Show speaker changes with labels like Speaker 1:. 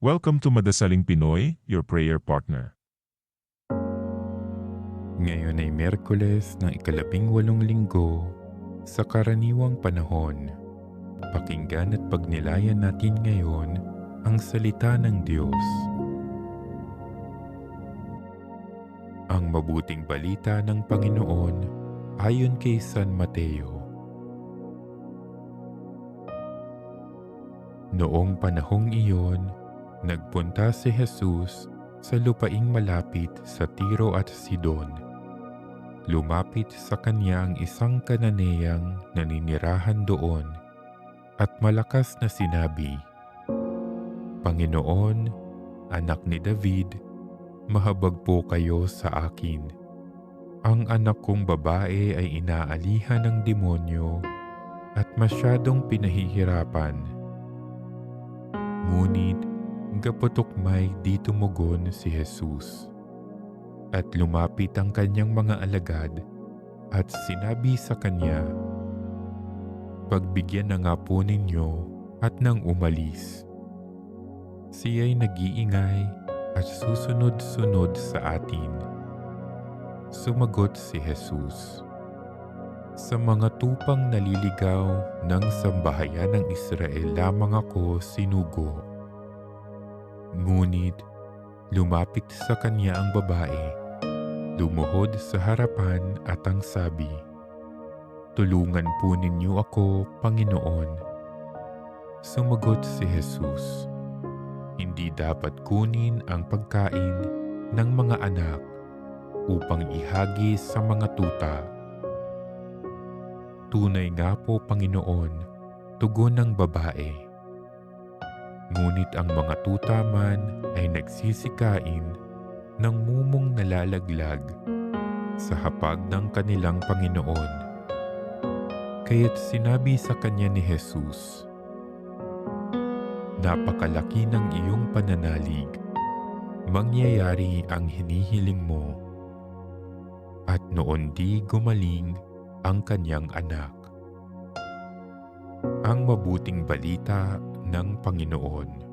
Speaker 1: Welcome to Madasaling Pinoy, your prayer partner.
Speaker 2: Ngayon ay Miyerkules ng ika-18 linggo sa karaniwang panahon. Pakinggan at pagnilayan natin ngayon ang salita ng Diyos. Ang mabuting balita ng Panginoon ayon kay San Mateo. Noong panahong iyon, nagpunta si Jesus sa lupaing malapit sa Tiro at Sidon. Lumapit sa kanya ang isang Kananeyang naninirahan doon at malakas na sinabi, "Panginoon, anak ni David, mahabag po kayo sa akin. Ang anak kong babae ay inaalihan ng demonyo at masyadong pinahihirapan." Ngunit gaputok-may di tumugon si Jesus. At lumapit ang kanyang mga alagad at sinabi sa kanya, "Pagbigyan na nga po ninyo at nang umalis." Siya'y nag-iingay at susunod-sunod sa atin. Sumagot si Jesus, "Sa mga tupang naliligaw ng sambahayan ng Israel lamang ako sinugo." Ngunit lumapit sa kanya ang babae, lumuhod sa harapan at ang sabi, "Tulungan po ninyo ako, Panginoon." Sumagot si Jesus, "Hindi dapat kunin ang pagkain ng mga anak upang ihagi sa mga tuta." "Tunay nga po, Panginoon," tugon ng babae. Ngunit ang mga tuta man ay nagsisikain ng mumong nalalaglag sa hapag ng kanilang Panginoon. Kaya't sinabi sa kanya ni Jesus, "Napakalaki ng iyong pananalig, mangyayari ang hinihiling mo." At noon di gumaling ang kanyang anak. Ang mabuting balita ng Panginoon.